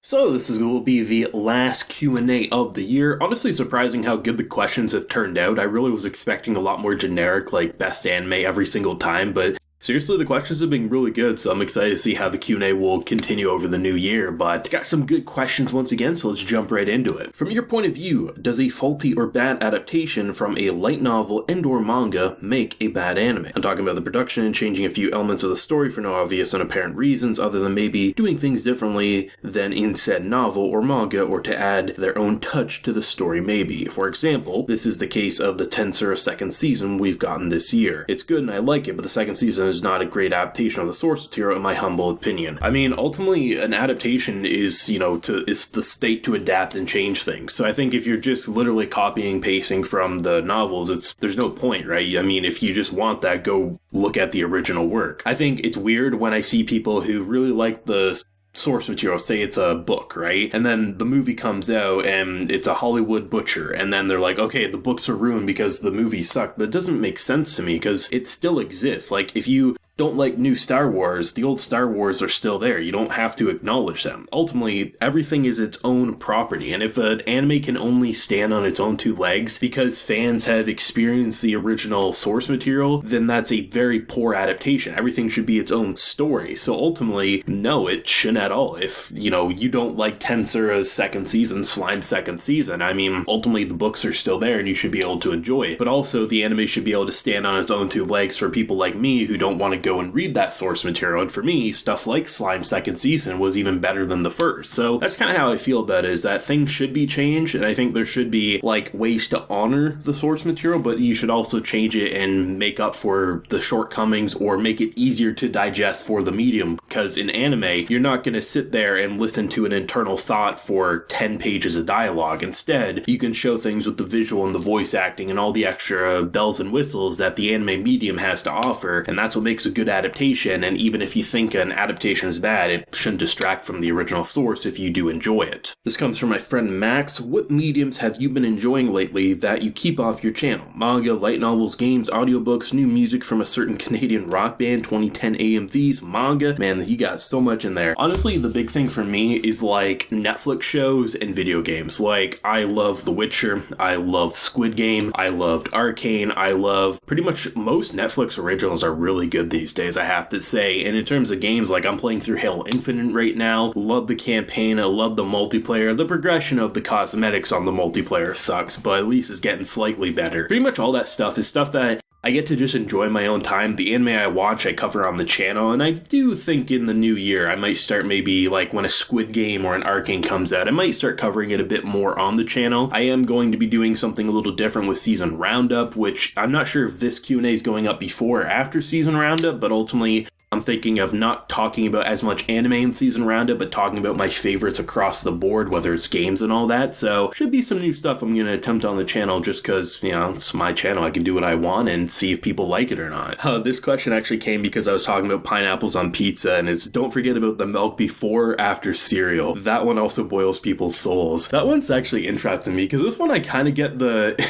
So this will be the last Q&A of the year. Honestly surprising how good the questions have turned out. I really was expecting a lot more generic, like best anime every single time, but seriously, the questions have been really good, so I'm excited to see how the Q&A will continue over the new year, but got some good questions once again, so let's jump right into it. From your point of view, does a faulty or bad adaptation from a light novel and/or manga make a bad anime? I'm talking about the production and changing a few elements of the story for no obvious and apparent reasons other than maybe doing things differently than in said novel or manga, or to add their own touch to the story maybe. For example, this is the case of the Tensura second season we've gotten this year. It's good and I like it, but the second season is not a great adaptation of the source material in my humble opinion. I mean, ultimately, an adaptation is, is the state to adapt and change things. So I think if you're just literally copying, pasting from the novels, there's no point, right? I mean, if you just want that, go look at the original work. I think it's weird when I see people who really like the source material, say it's a book, right? And then the movie comes out and it's a Hollywood butcher, and then they're like, okay, the books are ruined because the movie sucked. But it doesn't make sense to me because it still exists. Like, if you don't like new Star Wars, the old Star Wars are still there. You don't have to acknowledge them. Ultimately, everything is its own property, and if an anime can only stand on its own two legs because fans have experienced the original source material, then that's a very poor adaptation. Everything should be its own story. So ultimately, no, it shouldn't at all. If, you don't like Tensura's second season, Slime's second season, I mean, ultimately the books are still there and you should be able to enjoy it. But also, the anime should be able to stand on its own two legs for people like me who don't want to go and read that source material. And for me, stuff like Slime's second season was even better than the first. So that's kind of how I feel about it, is that things should be changed, and I think there should be ways to honor the source material, but you should also change it and make up for the shortcomings or make it easier to digest for the medium. Because in anime, you're not going to sit there and listen to an internal thought for 10 pages of dialogue. Instead, you can show things with the visual and the voice acting and all the extra bells and whistles that the anime medium has to offer, and that's what makes a good adaptation. And even if you think an adaptation is bad, it shouldn't distract from the original source if you do enjoy it. This comes from my friend Max. What mediums have you been enjoying lately that you keep off your channel? Manga, light novels, games, audiobooks, new music from a certain Canadian rock band, 2010 AMVs, manga. Man, you got so much in there. Honestly, the big thing for me is Netflix shows and video games. I love The Witcher, I love Squid Game, I loved Arcane, I love pretty much most Netflix originals are really good these days, I have to say. And in terms of games, I'm playing through Halo Infinite right now. Love the campaign, I love the multiplayer. The progression of the cosmetics on the multiplayer sucks, but at least it's getting slightly better. Pretty much all that stuff is stuff that I get to just enjoy my own time. The anime I watch, I cover on the channel, and I do think in the new year, I might start maybe when a Squid Game or an Arcane comes out, I might start covering it a bit more on the channel. I am going to be doing something a little different with Season Roundup, which I'm not sure if this Q&A is going up before or after Season Roundup, but ultimately, I'm thinking of not talking about as much anime in Season Roundup, but talking about my favorites across the board, whether it's games and all that. So, should be some new stuff I'm going to attempt on the channel just because, it's my channel. I can do what I want and see if people like it or not. This question actually came because I was talking about pineapples on pizza, and it's don't forget about the milk before or after cereal. That one also boils people's souls. That one's actually interesting to me because this one I kind of get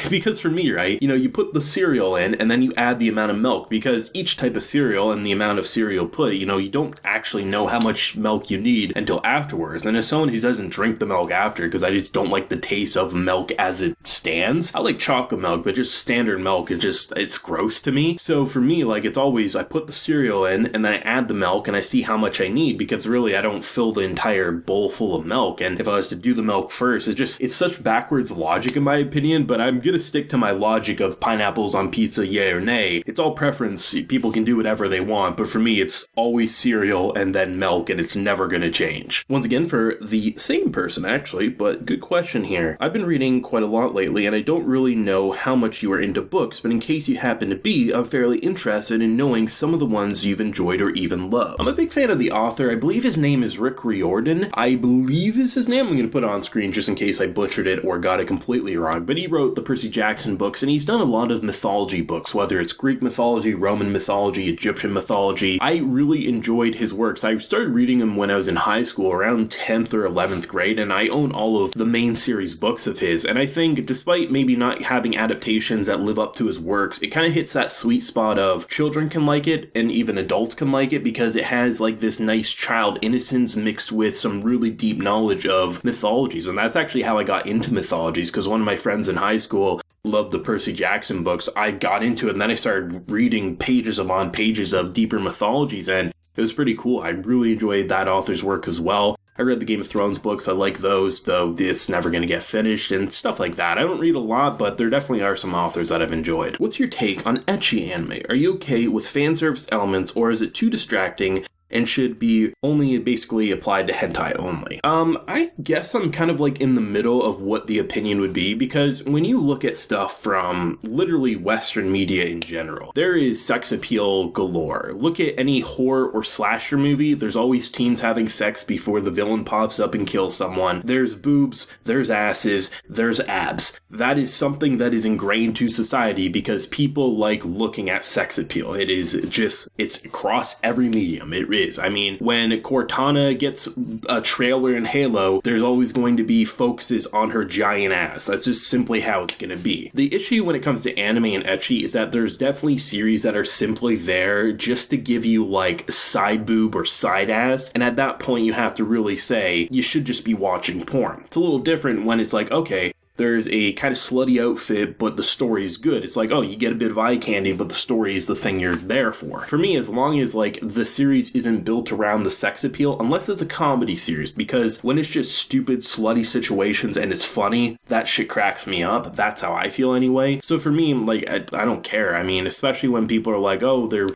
because for me, right, you put the cereal in and then you add the amount of milk, because each type of cereal and the amount of cereal put, you don't actually know how much milk you need until afterwards. And as someone who doesn't drink the milk after, because I just don't like the taste of milk as it stands, I like chocolate milk, but just standard milk it's gross to me. So for me, it's always, I put the cereal in and then I add the milk and I see how much I need, because really I don't fill the entire bowl full of milk. And if I was to do the milk first, it's such backwards logic in my opinion, but I'm gonna stick to my logic of pineapples on pizza, yay or nay. It's all preference. People can do whatever they want, but for me, it's always cereal and then milk, and it's never going to change. Once again, for the same person actually, but good question here. I've been reading quite a lot lately, and I don't really know how much you are into books, but in case you happen to be, I'm fairly interested in knowing some of the ones you've enjoyed or even loved. I'm a big fan of the author. I believe his name is Rick Riordan. I believe is his name. I'm going to put it on screen just in case I butchered it or got it completely wrong, but he wrote the Percy Jackson books, and he's done a lot of mythology books, whether it's Greek mythology, Roman mythology, Egyptian mythology. I I really enjoyed his works. I started reading him when I was in high school, around 10th or 11th grade, and I own all of the main series books of his. And I think despite maybe not having adaptations that live up to his works, it kind of hits that sweet spot of children can like it and even adults can like it because it has like this nice child innocence mixed with some really deep knowledge of mythologies. And that's actually how I got into mythologies, because one of my friends in high school loved the Percy Jackson books. I got into it and then I started reading pages upon pages of deeper mythologies, and it was pretty cool. I really enjoyed that author's work as well. I read the Game of Thrones books. I like those, though it's never going to get finished and stuff like that. I don't read a lot, but there definitely are some authors that I've enjoyed. What's your take on ecchi anime? Are you okay with fan service elements, or is it too distracting and should be only basically applied to hentai only? I guess I'm kind of like in the middle of what the opinion would be, because when you look at stuff from literally Western media in general, there is sex appeal galore. Look at any horror or slasher movie, there's always teens having sex before the villain pops up and kills someone. There's boobs, there's asses, there's abs. That is something that is ingrained to society because people like looking at sex appeal. It is just, it's across every medium. It is. I mean, when Cortana gets a trailer in Halo, there's always going to be focuses on her giant ass. That's just simply how it's going to be. The issue when it comes to anime and ecchi is that there's definitely series that are simply there just to give you like side boob or side ass, and at that point you have to really say you should just be watching porn. It's a little different when it's like, okay, there's a kind of slutty outfit, but the story is good. It's like, oh, you get a bit of eye candy, but the story is the thing you're there for. For me, as long as like the series isn't built around the sex appeal, unless it's a comedy series, because when it's just stupid, slutty situations and it's funny, that shit cracks me up. That's how I feel anyway. So for me, like, I don't care. I mean, especially when people are like, oh, they're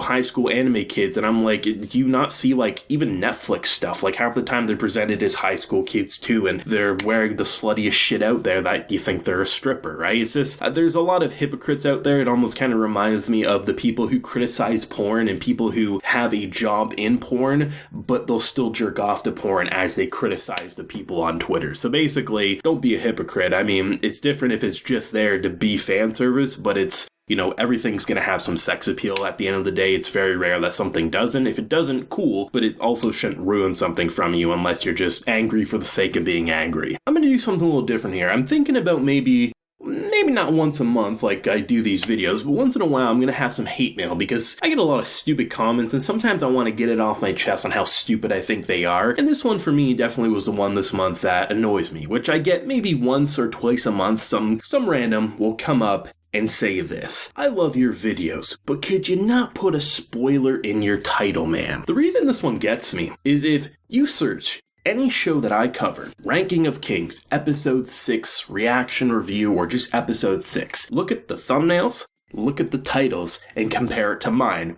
high school anime kids, and I'm like, do you not see like even Netflix stuff? Like half the time they're presented as high school kids too, and they're wearing the sluttiest shit out there that you think they're a stripper, right? It's just, there's a lot of hypocrites out there. It almost kind of reminds me of the people who criticize porn and people who have a job in porn, but they'll still jerk off to porn as they criticize the people on Twitter. So basically, don't be a hypocrite. I mean, it's different if it's just there to be fan service, but it's, everything's going to have some sex appeal at the end of the day. It's very rare that something doesn't. If it doesn't, cool, but it also shouldn't ruin something from you unless you're just angry for the sake of being angry. I'm going to do something a little different here. I'm thinking about maybe not once a month like I do these videos, but once in a while I'm going to have some hate mail because I get a lot of stupid comments and sometimes I want to get it off my chest on how stupid I think they are. And this one for me definitely was the one this month that annoys me, which I get maybe once or twice a month. Some random will come up and say this: I love your videos, but could you not put a spoiler in your title, man? The reason this one gets me is if you search any show that I covered, Ranking of Kings, episode 6, reaction review, or just episode 6, look at the thumbnails, look at the titles, and compare it to mine.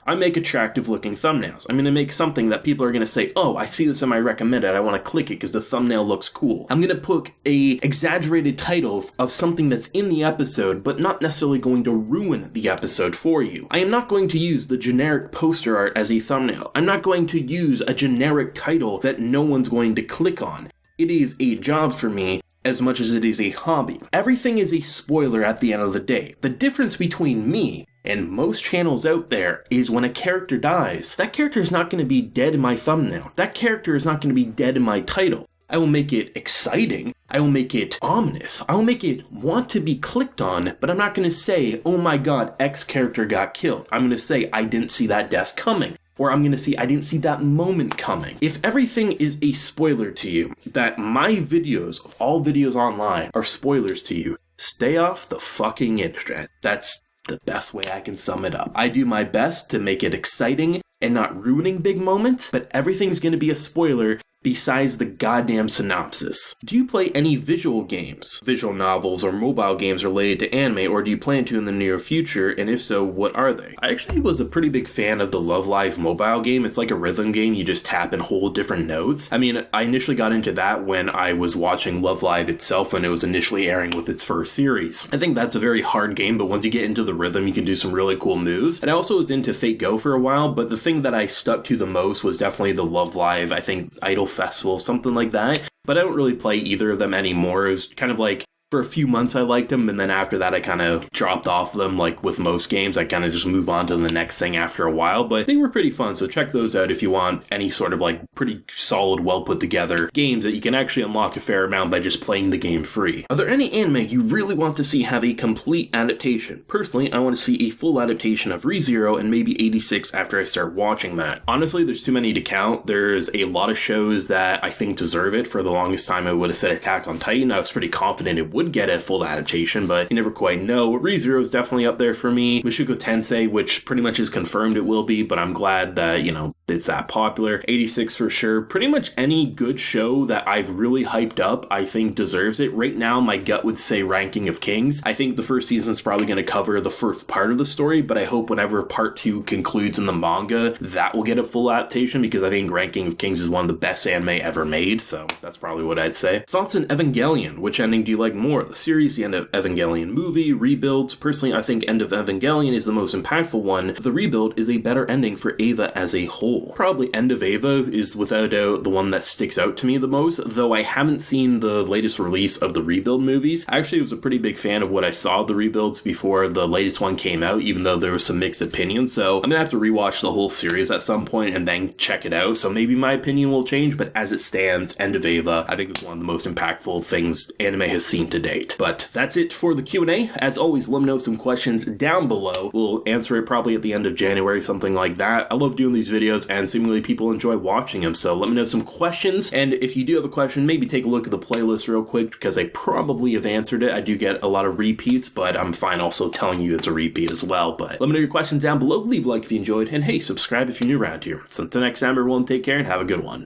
I make attractive looking thumbnails. I'm going to make something that people are going to say, oh, I see this in my recommended, I want to click it because the thumbnail looks cool. I'm going to put a exaggerated title of something that's in the episode, but not necessarily going to ruin the episode for you. I am not going to use the generic poster art as a thumbnail. I'm not going to use a generic title that no one's going to click on. It is a job for me as much as it is a hobby. Everything is a spoiler at the end of the day. The difference between me and most channels out there is when a character dies, that character is not going to be dead in my thumbnail. That character is not going to be dead in my title. I will make it exciting. I will make it ominous. I will make it want to be clicked on, but I'm not going to say, oh my god, X character got killed. I'm going to say, I didn't see that death coming. Or I'm going to see, I didn't see that moment coming. If everything is a spoiler to you, that my videos, all videos online, are spoilers to you, stay off the fucking internet. That's the best way I can sum it up. I do my best to make it exciting and not ruining big moments, but everything's going to be a spoiler besides the goddamn synopsis. Do you play any visual games, visual novels, or mobile games related to anime, or do you plan to in the near future, and if so, what are they? I actually was a pretty big fan of the Love Live mobile game. It's like a rhythm game, you just tap and hold different notes. I mean, I initially got into that when I was watching Love Live itself when it was initially airing with its first series. I think that's a very hard game, but once you get into the rhythm, you can do some really cool moves. And I also was into Fate Go for a while, but the thing that I stuck to the most was definitely the Love Live, I think, Idol Festival, something like that. But I don't really play either of them anymore. It was kind of like For a few months I liked them, and then after that I kind of dropped off them. Like with most games, I kind of just move on to the next thing after a while, but they were pretty fun, so check those out if you want any sort of like pretty solid, well put together games that you can actually unlock a fair amount by just playing the game free. Are there any anime you really want to see have a complete adaptation? Personally, I want to see a full adaptation of ReZero and maybe 86 after I start watching that. Honestly, there's too many to count. There's a lot of shows that I think deserve it. For the longest time I would have said Attack on Titan. I was pretty confident it would get a full adaptation, but you never quite know. ReZero is definitely up there for me. Mushoku Tensei, which pretty much is confirmed it will be, but I'm glad that, you know, it's that popular. 86 for sure. Pretty much any good show that I've really hyped up, I think deserves it. Right now, my gut would say Ranking of Kings. I think the first season is probably going to cover the first part of the story, but I hope whenever part 2 concludes in the manga, that will get a full adaptation, because I think Ranking of Kings is one of the best anime ever made, so that's probably what I'd say. Thoughts on Evangelion? Which ending do you like more? The series, the end of Evangelion movie, rebuilds? Personally, I think End of Evangelion is the most impactful one. The rebuild is a better ending for Eva as a whole. Probably End of Eva is without a doubt the one that sticks out to me the most, though I haven't seen the latest release of the rebuild movies. I actually was a pretty big fan of what I saw of the rebuilds before the latest one came out, even though there was some mixed opinions, so I'm gonna have to rewatch the whole series at some point and then check it out, so maybe my opinion will change, but as it stands, End of Eva, I think it's one of the most impactful things anime has seen to date. But that's it for the Q&A. As always, let me know some questions down below. We'll answer it probably at the end of January, something like that. I love doing these videos, and seemingly people enjoy watching them, so let me know some questions, and if you do have a question, maybe take a look at the playlist real quick, because I probably have answered it. I do get a lot of repeats, but I'm fine also telling you it's a repeat as well. But let me know your questions down below, leave a like if you enjoyed, and hey, subscribe if you're new around here. So until next time, everyone, take care and have a good one.